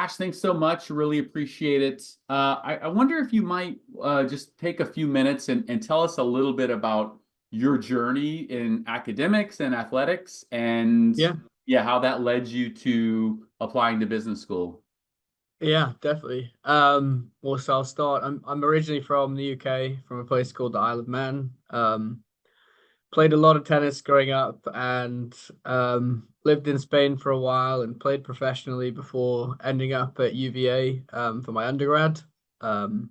Ash, thanks so much. Really appreciate it. I wonder if you might just take a few minutes and tell us a little bit about your journey in academics and athletics and Yeah, yeah, how that led you to applying to business school. yeah, definitely. Well, so I'll start. I'm originally from the UK, from a place called the Isle of Man. Played a lot of tennis growing up, and lived in Spain for a while, and played professionally before ending up at UVA for my undergrad. Um,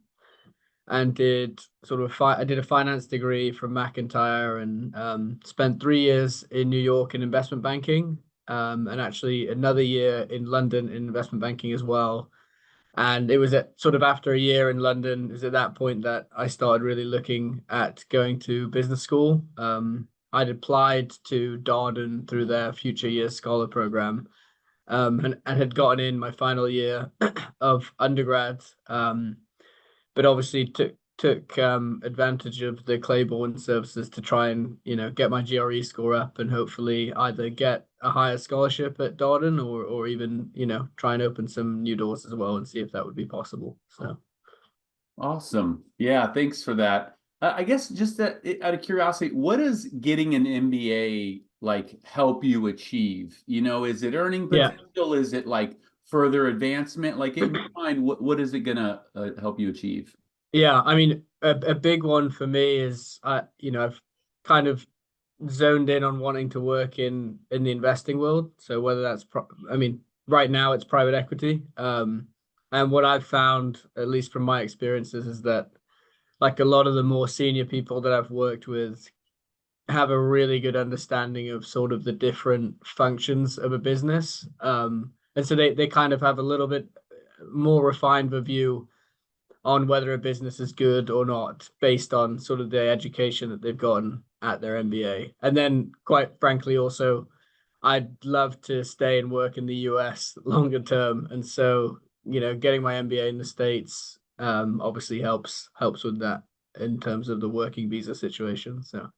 and did sort of I did a finance degree from McIntyre, and spent 3 years in New York in investment banking, and actually another year in London in investment banking as well. And it was at sort of after a year in London, it was at that point that I started really looking at going to business school. I'd applied to Darden through their Future Years Scholar program, and had gotten in my final year of undergrad. But obviously took advantage of the Clayborne services to try and get my GRE score up and hopefully either get a higher scholarship at Darden or even try and open some new doors as well and see if that would be possible. So Awesome. Yeah, thanks for that. I guess just out of curiosity, what does getting an MBA like help you achieve? Is it earning yeah, potential? Is it like further advancement? Like in your mind, what is it gonna help you achieve? yeah. I mean, a big one for me is I've kind of zoned in on wanting to work in the investing world. So whether that's I mean, right now it's private equity. And what I've found, at least from my experiences, is that like a lot of the more senior people that I've worked with have a really good understanding of sort of the different functions of a business. And so they kind of have a little bit more refined of a view on whether a business is good or not based on sort of the education that they've gotten at their MBA. And then, quite frankly, also, I'd love to stay and work in the US longer term. And so, getting my MBA in the States obviously helps with that in terms of the working visa situation. So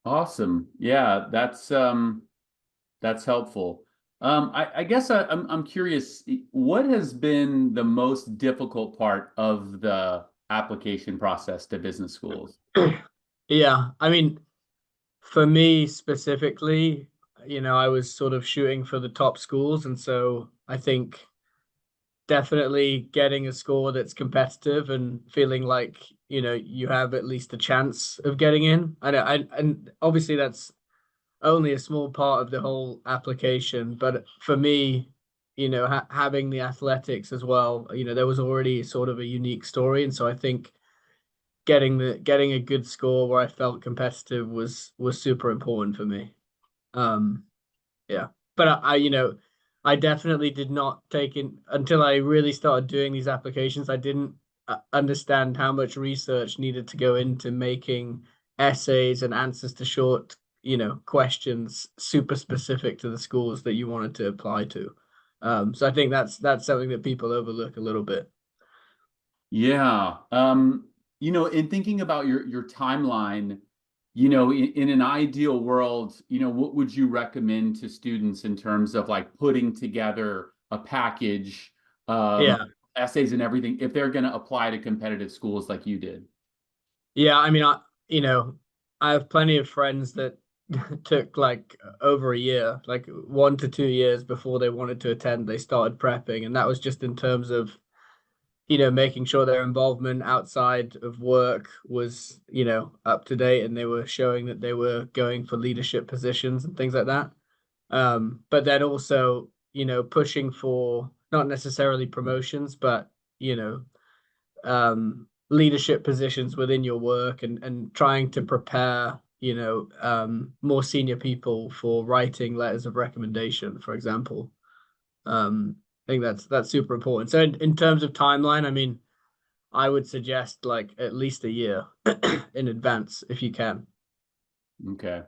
Awesome. Yeah, that's helpful. I guess I'm curious, what has been the most difficult part of the application process to business schools? yeah, I mean, for me specifically, I was sort of shooting for the top schools, and so I think definitely getting a score that's competitive and feeling like you have at least a chance of getting in. And obviously that's only a small part of the whole application, but for me, having the athletics as well, there was already sort of a unique story, and so I think getting a good score where I felt competitive was super important for me. Um, yeah, but I definitely did not take in until I really started doing these applications. I didn't understand how much research needed to go into making essays and answers to short, questions super specific to the schools that you wanted to apply to. So I think that's something that people overlook a little bit. Yeah. In thinking about your timeline, in an ideal world, what would you recommend to students in terms of like putting together a package, um, Yeah. essays and everything, if they're going to apply to competitive schools like you did? Yeah, I mean, I have plenty of friends that took like over a year, like 1 to 2 years before they wanted to attend, they started prepping, and that was just in terms of, making sure their involvement outside of work was, up to date, and they were showing that they were going for leadership positions and things like that. But then also, pushing for not necessarily promotions, but you know, leadership positions within your work and trying to prepare more senior people for writing letters of recommendation, for example. I think that's super important. So in terms of timeline, I mean, I would suggest like at least a year in advance if you can. Okay.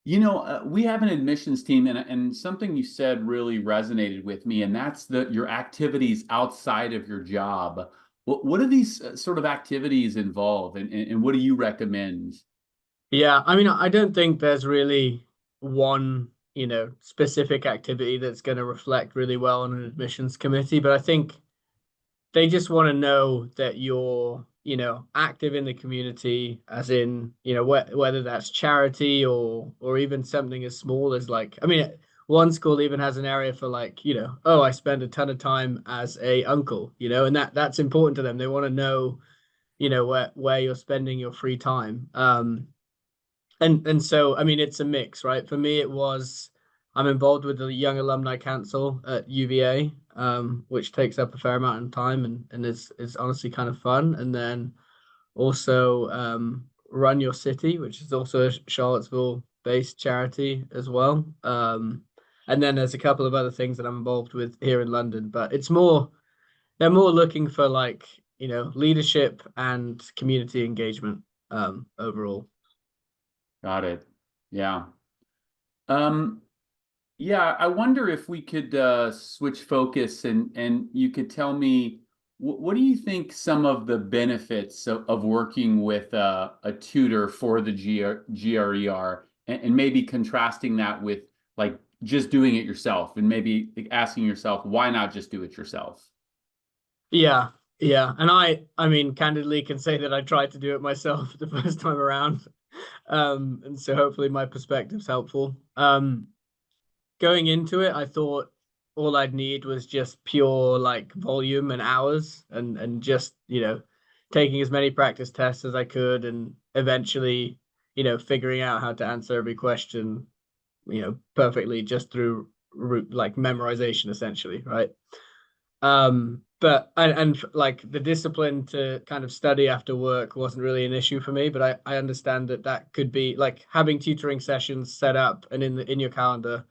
We have an admissions team, and something you said really resonated with me, and that's your activities outside of your job. What do these sort of activities involve, and what do you recommend? Yeah, I mean, I don't think there's really one specific activity that's going to reflect really well on an admissions committee. But I think they just want to know that you're, active in the community, as in, whether that's charity or even something as small as like, I mean, one school even has an area for like, oh, I spend a ton of time as a uncle, and that's important to them. They want to know, where you're spending your free time. And so I mean it's a mix, right? For me, it was I'm involved with the Young Alumni Council at UVA, which takes up a fair amount of time and is honestly kind of fun. And then also Run Your City, which is also a Charlottesville-based charity as well. And then there's a couple of other things that I'm involved with here in London, but they're more looking for like, leadership and community engagement overall. Got it. Yeah. Um, yeah, I wonder if we could switch focus and you could tell me what do you think some of the benefits of working with a tutor for the GRE are, and maybe contrasting that with like just doing it yourself, and maybe like, asking yourself why not just do it yourself? Yeah, yeah. And I mean, candidly can say that I tried to do it myself the first time around. And so hopefully my perspective's helpful. Going into it, I thought all I'd need was just pure like volume and hours and just, taking as many practice tests as I could and eventually, figuring out how to answer every question, perfectly just through like memorization essentially, right? But and like the discipline to kind of study after work wasn't really an issue for me, but I understand that that could be like having tutoring sessions set up and in your calendar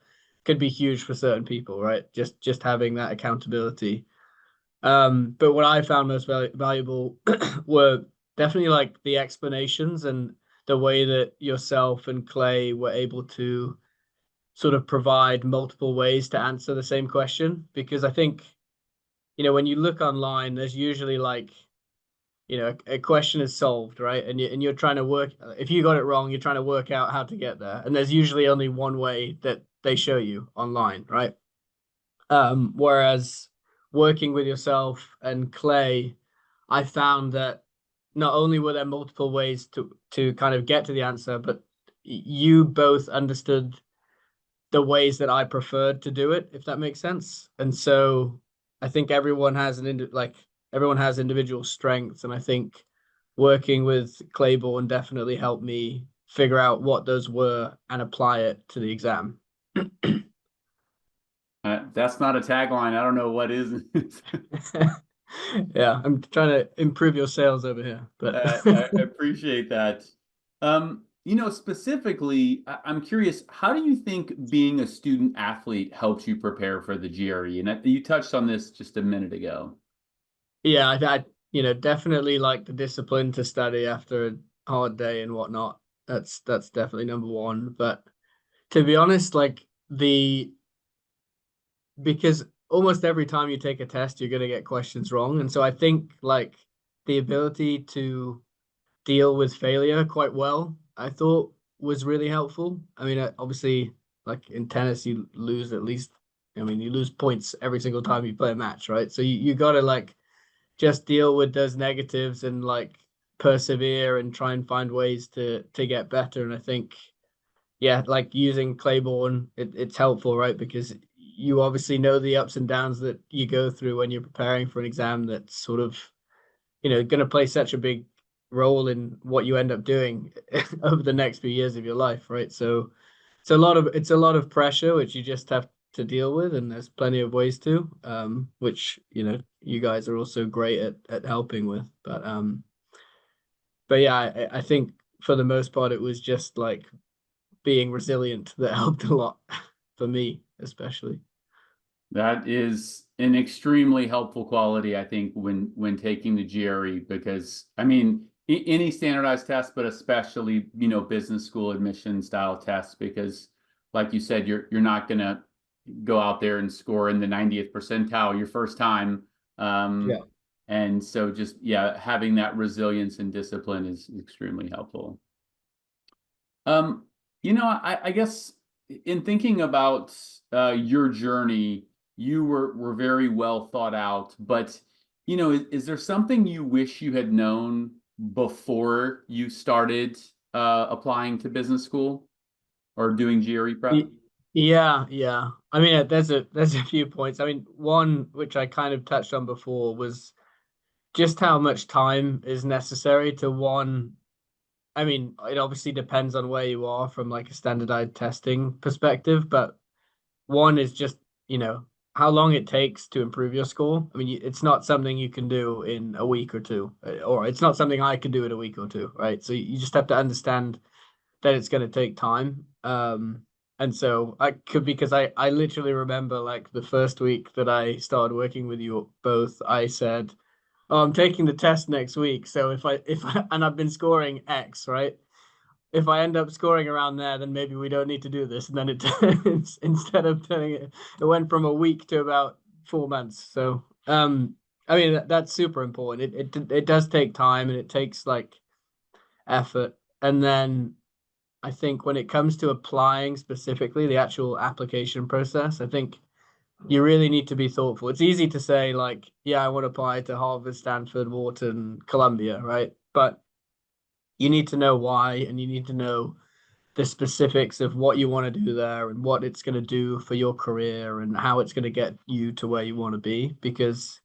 could be huge for certain people, right? Just having that accountability. But what I found most valuable were definitely like the explanations and the way that yourself and Clay were able to sort of provide multiple ways to answer the same question. Because I think, when you look online, there's usually like, a question is solved, right? And you're trying to work, if you got it wrong, you're trying to work out how to get there. And there's usually only one way that they show you online, right? Whereas working with yourself and Clay, I found that not only were there multiple ways to kind of get to the answer, but you both understood the ways that I preferred to do it, if that makes sense. And so I think everyone has individual strengths, and I think working with Clayborne definitely helped me figure out what those were and apply it to the exam. That's not a tagline. I don't know what is. Yeah, I'm trying to improve your sales over here, but I appreciate that. Specifically, I'm curious, how do you think being a student athlete helps you prepare for the GRE? And you touched on this just a minute ago. yeah, definitely like the discipline to study after a hard day and whatnot. That's definitely number one. But to be honest, like because almost every time you take a test, you're gonna get questions wrong. And so I think like the ability to deal with failure quite well, I thought was really helpful. I mean, obviously, like in tennis, you lose at least, I mean, you lose points every single time you play a match, right? So you got to like just deal with those negatives and like persevere and try and find ways to get better. And I think, yeah, like using Clayborne, it's helpful, right? Because you obviously know the ups and downs that you go through when you're preparing for an exam that's sort of, going to play such a big role in what you end up doing over the next few years of your life, right? So it's a lot of pressure which you just have to deal with, and there's plenty of ways to, which you guys are also great at helping with. But yeah, I think for the most part it was just like being resilient that helped a lot for me, especially. That is an extremely helpful quality, I think, when taking the GRE, because I mean, any standardized test, but especially, business school admission style tests, because like you said, you're not gonna go out there and score in the 90th percentile your first time. Yeah. And so just, yeah, having that resilience and discipline is extremely helpful. Um, I guess in thinking about your journey, you were very well thought out, but is there something you wish you had known before you started applying to business school or doing GRE prep? Y- Yeah, yeah. I mean, there's a few points. I mean, one which I kind of touched on before was just how much time is necessary to one. I mean, it obviously depends on where you are from like a standardized testing perspective, but one is just, you know, how long it takes to improve your score. I mean, it's not something you can do in a week or two, or it's not something I can do in a week or two, right? So you just have to understand that it's going to take time. And so I could, because I literally remember like the first week that I started working with you both, I said, "Oh, I'm taking the test next week. So and I've been scoring X, right? If I end up scoring around there, then maybe we don't need to do this." And then it turns, instead of turning it, it went from a week to about 4 months. So, I mean, that's super important. It does take time and it takes like effort. And then I think when it comes to applying specifically the actual application process, I think you really need to be thoughtful. It's easy to say, like, yeah, I want to apply to Harvard, Stanford, Wharton, Columbia, right? But you need to know why, and you need to know the specifics of what you want to do there and what it's going to do for your career and how it's going to get you to where you want to be. Because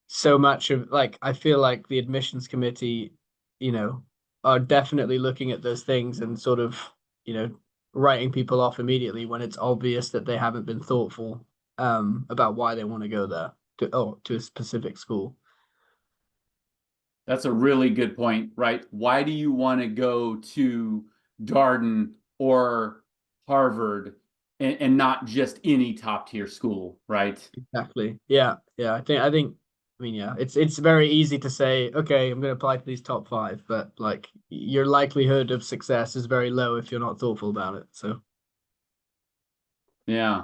so much of, like, I feel like the admissions committee, you know, are definitely looking at those things and sort of, you know, writing people off immediately when it's obvious that they haven't been thoughtful about why they want to go there to a specific school. That's a really good point, right? Why do you want to go to Darden or Harvard and not just any top tier school, right? Exactly. Yeah. Yeah. I mean, yeah, it's very easy to say, okay, I'm going to apply to these top five, but like your likelihood of success is very low if you're not thoughtful about it. So, Yeah.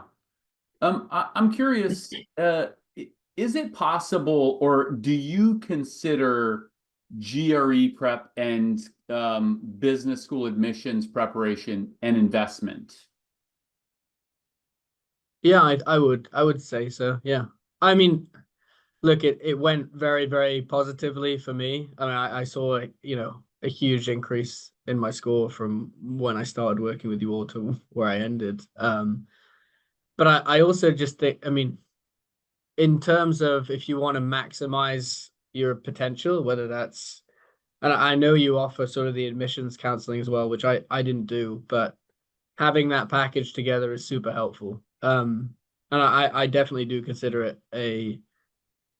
I'm curious, is it possible, or do you consider GRE prep and business school admissions preparation an investment? yeah, I would say so. Yeah. I mean, look, it went very, very positively for me. I mean, I saw, you know, a huge increase in my score from when I started working with you all to where I ended. But I also just think, I mean, in terms of if you want to maximize your potential, whether that's, and I know you offer sort of the admissions counseling as well, which I didn't do, but having that package together is super helpful. And I definitely do consider it a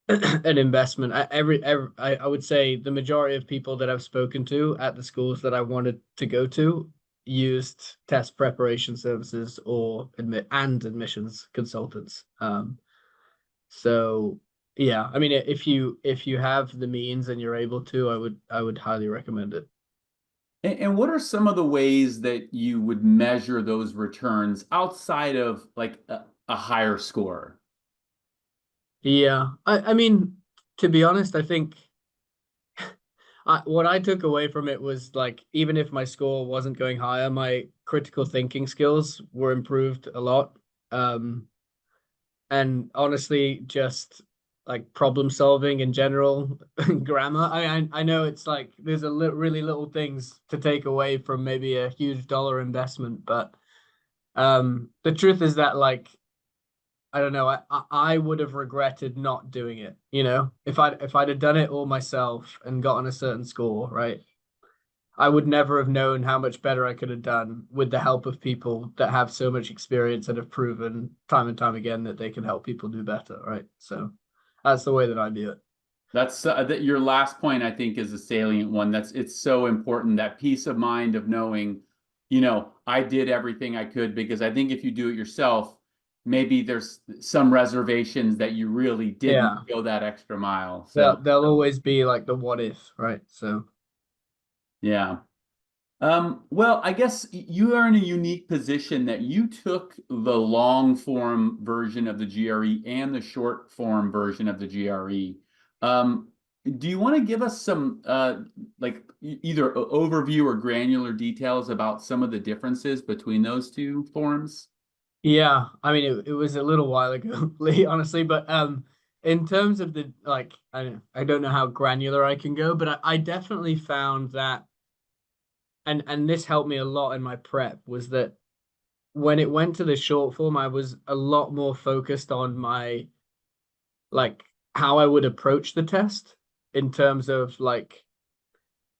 an investment. I would say the majority of people that I've spoken to at the schools that I wanted to go to used test preparation services or admissions consultants. So yeah, I mean, if you have the means and you're able to, I would highly recommend it. And what are some of the ways that you would measure those returns outside of like a higher score? Yeah, I mean, to be honest, I think what I took away from it was like even if my score wasn't going higher, my critical thinking skills were improved a lot. Um, and honestly, just like problem solving in general, grammar. I know it's like there's really little things to take away from maybe a huge dollar investment, but the truth is that like I don't know, I would have regretted not doing it, you know, if I'd have done it all myself and gotten a certain score, right? I would never have known how much better I could have done with the help of people that have so much experience and have proven time and time again that they can help people do better, right? So that's the way that I view it. That's that your last point, I think, is a salient one. It's so important, that peace of mind of knowing, I did everything I could, because I think if you do it yourself, maybe there's some reservations that you really didn't Yeah. go that extra mile. So There'll always be like the what if, right? So yeah. Well, I guess you are in a unique position that you took the long form version of the GRE and the short form version of the GRE. Um, do you want to give us some like either overview or granular details about some of the differences between those two forms? Yeah, I mean it was a little while ago, Lee, honestly, but in terms of the like I don't know how granular I can go, but I definitely found that and this helped me a lot in my prep was that when it went to the short form, I was a lot more focused on my like how I would approach the test in terms of like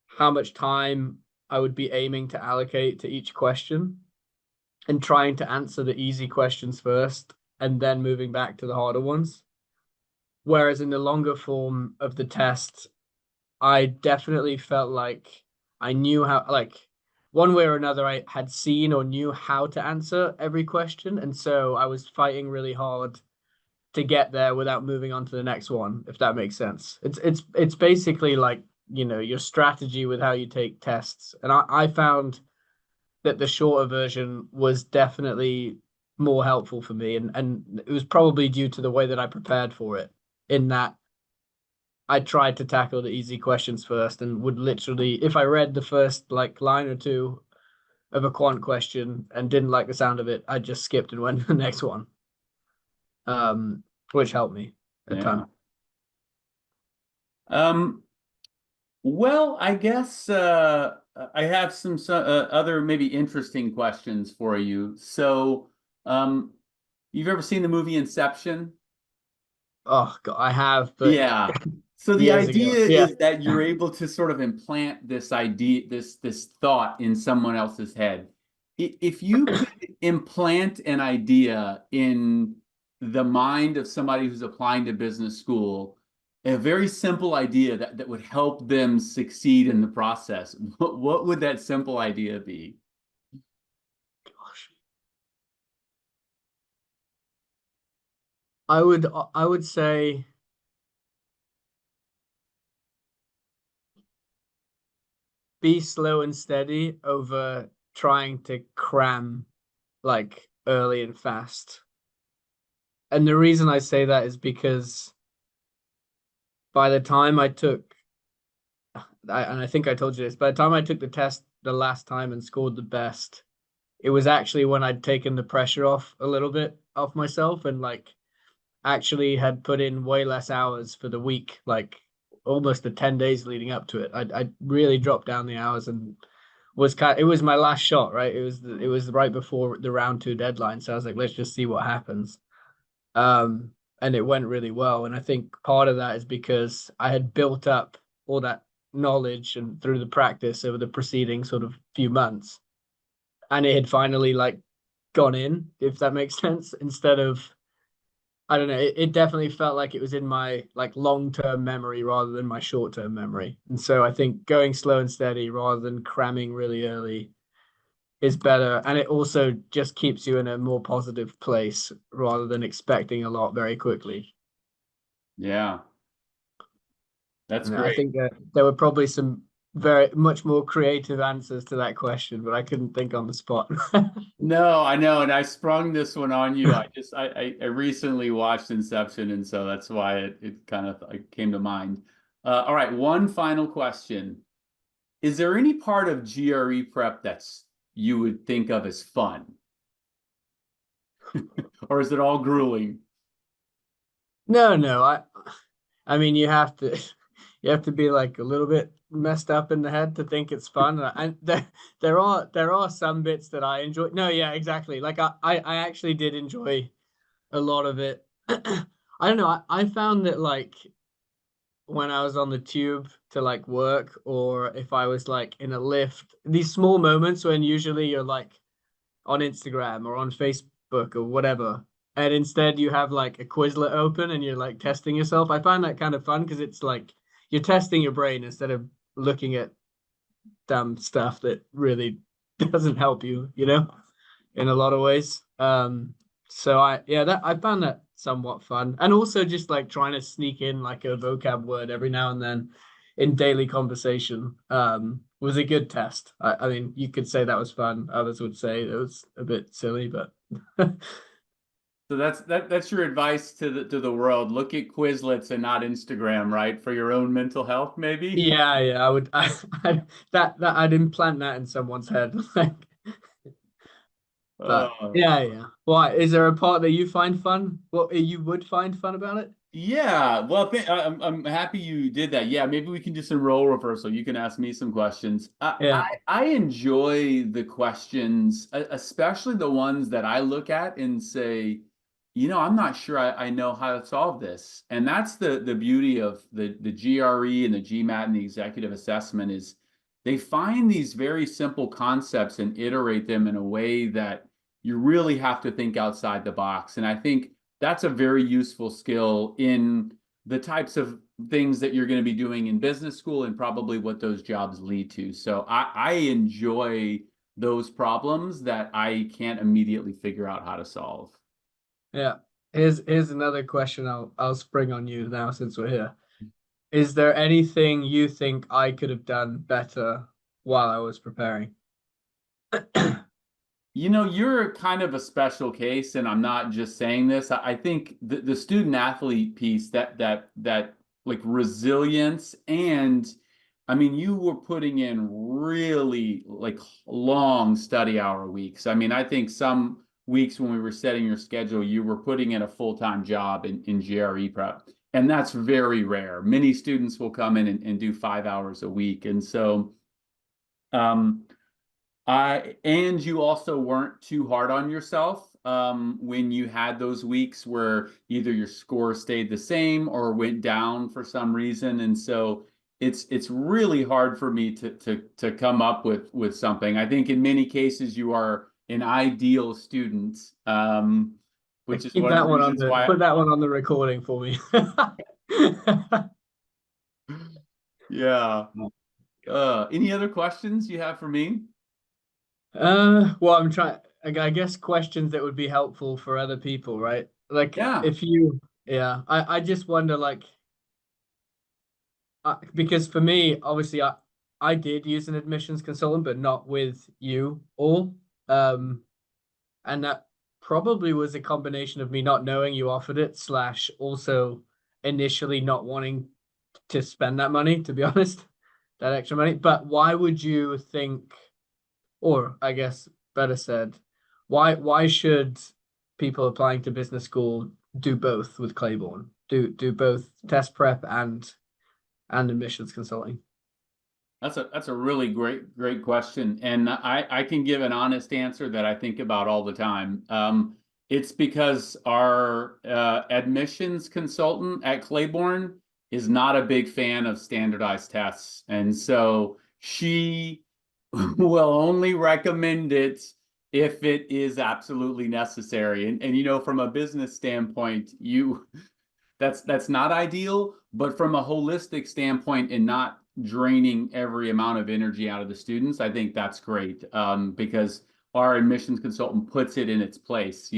how much time I would be aiming to allocate to each question and trying to answer the easy questions first and then moving back to the harder ones. Whereas in the longer form of the test, I definitely felt like I knew how, like, one way or another, I had seen or knew how to answer every question. And so I was fighting really hard to get there without moving on to the next one, if that makes sense. It's basically like, your strategy with how you take tests. And I found that the shorter version was definitely more helpful for me. And it was probably due to the way that I prepared for it, in that I tried to tackle the easy questions first and would literally, if I read the first like line or two of a quant question and didn't like the sound of it, I just skipped and went to the next one. Um, which helped me a Yeah. ton. Um, well, I guess I have some other maybe interesting questions for you. So, um, you've ever seen the movie Inception? Oh God, I have, but Yeah. So the years ago. idea Yeah. is that you're able to sort of implant this idea, this thought in someone else's head. If you could implant an idea in the mind of somebody who's applying to business school, a very simple idea that would help them succeed in the process, what would that simple idea be? Gosh. I would say be slow and steady over trying to cram like early and fast. And the reason I say that is because by the time I took, and I think I told you this, by the time I took the test the last time and scored the best, it was actually when I'd taken the pressure off a little bit off myself and like actually had put in way less hours for the week, like almost the 10 days leading up to it. I really dropped down the hours and it was my last shot, right? It was right before the round two deadline. So I was like, let's just see what happens. Um, and it went really well. And I think part of that is because I had built up all that knowledge and through the practice over the preceding sort of few months. And it had finally like gone in, if that makes sense, instead of I don't know, it definitely felt like it was in my like long-term memory rather than my short-term memory. And so I think going slow and steady rather than cramming really early is better. And it also just keeps you in a more positive place rather than expecting a lot very quickly. Yeah, that's And I great. think that there were probably some very much more creative answers to that question, but I couldn't think on the spot. No, I know, and I sprung this one on you. I recently watched Inception, and so that's why it kind of like, came to mind. All right, one final question. Is there any part of GRE prep that's you would think of as fun, or is it all grueling? No, no, I mean you have to be like a little bit messed up in the head to think it's fun. And there are some bits that I enjoy. No, yeah, exactly. Like I actually did enjoy a lot of it. I don't know. I found that like when I was on the tube to like work or if I was like in a lift, these small moments when usually you're like on Instagram or on Facebook or whatever. And instead you have like a Quizlet open and you're like testing yourself. I find that kind of fun because it's like you're testing your brain instead of looking at dumb stuff that really doesn't help you, in a lot of ways. So I found that somewhat fun. And also just like trying to sneak in like a vocab word every now and then in daily conversation was a good test. I mean, you could say that was fun. Others would say it was a bit silly, but So that's your advice to the world. Look at Quizlets and not Instagram, right? For your own mental health, maybe. Yeah, yeah, I would. That I'd implant that in someone's head. Like, but Uh, yeah, yeah. Why? Is there a part that you find fun? What you would find fun about it? yeah, well, I'm happy you did that. Yeah, maybe we can do some role reversal. You can ask me some questions. Yeah. I enjoy the questions, especially the ones that I look at and say, I'm not sure I know how to solve this. And that's the beauty of the GRE and the GMAT and the executive assessment is they find these very simple concepts and iterate them in a way that you really have to think outside the box. And I think that's a very useful skill in the types of things that you're going to be doing in business school and probably what those jobs lead to. So I enjoy those problems that I can't immediately figure out how to solve. Yeah. Here's another question I'll spring on you now since we're here. Is there anything you think I could have done better while I was preparing? You're kind of a special case, and I'm not just saying this. I think the student athlete piece, that like resilience, and I mean, you were putting in really like long study hour weeks. I mean, I think some weeks when we were setting your schedule, you were putting in a full-time job in GRE prep, and that's very rare. Many students will come in and do 5 hours a week, and so. Um, and you also weren't too hard on yourself when you had those weeks where either your score stayed the same or went down for some reason. And so it's really hard for me to come up with something. I think in many cases you are an ideal student, which is Keep one of that the one on reasons the why. put that one on the recording for me. Yeah. Any other questions you have for me? Well, I'm trying, I guess questions that would be helpful for other people, right? Like Yeah. if you, yeah, I just wonder, like, because for me, obviously, I did use an admissions consultant, but not with you all. And that probably was a combination of me not knowing you offered it, slash also initially not wanting to spend that money, to be honest, that extra money. But why would you think, or I guess better said, why should people applying to business school do both with Clayborne? Do both test prep and admissions consulting? That's a really great question, and I can give an honest answer that I think about all the time. It's because our admissions consultant at Clayborne is not a big fan of standardized tests, and so she will only recommend it if it is absolutely necessary. And from a business standpoint, that's not ideal, but from a holistic standpoint and not draining every amount of energy out of the students, I think that's great because our admissions consultant puts it in its place.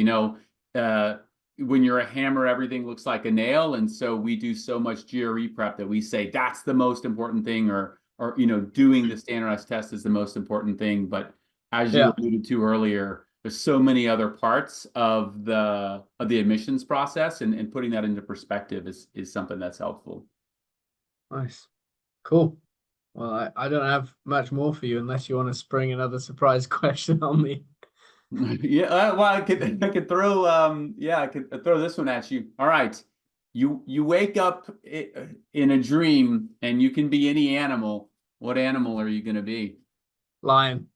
Uh, when you're a hammer, everything looks like a nail, and so we do so much GRE prep that we say that's the most important thing, or doing the standardized test is the most important thing. But as you Yeah, alluded to earlier, there's so many other parts of the admissions process, and putting that into perspective is something that's helpful. nice, cool. Well, I don't have much more for you unless you want to spring another surprise question on me. Yeah, well, I could throw I could throw this one at you. All right. You wake up in a dream and you can be any animal. What animal are you going to be? Lion.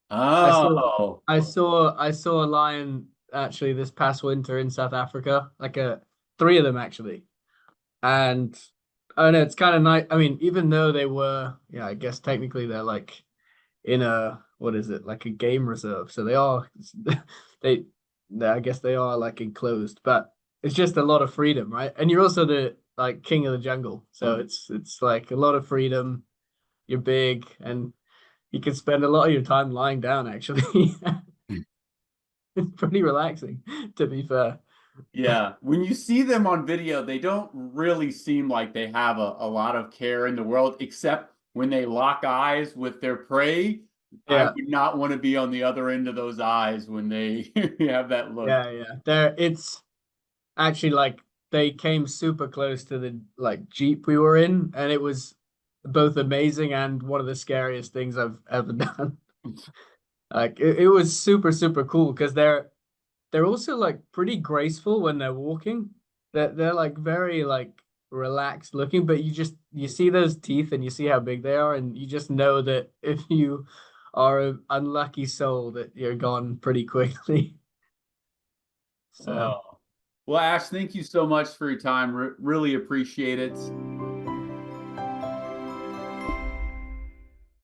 I saw Oh. I saw a lion actually this past winter in South Africa, like three of them actually. And I don't know, it's kind of nice. I mean, even though they were, yeah, I guess technically they're like in a, what is it, like a game reserve. So they are they, I guess they are like enclosed, but it's just a lot of freedom, right? And you're also the like king of the jungle. So it's like a lot of freedom. You're big and you can spend a lot of your time lying down actually. It's pretty relaxing, to be fair. Yeah, when you see them on video, they don't really seem like they have a lot of care in the world, except when they lock eyes with their prey. I Yeah, would not want to be on the other end of those eyes when they have that look. yeah. There, it's actually like they came super close to the like Jeep we were in, and it was both amazing and one of the scariest things I've ever done. Like it was super, super cool because they're also like pretty graceful when they're walking. They're like very like relaxed looking, but you see those teeth and you see how big they are, and you just know that if you are an unlucky soul that you're gone pretty quickly. So Oh. Well, Ash, thank you so much for your time. Really appreciate it.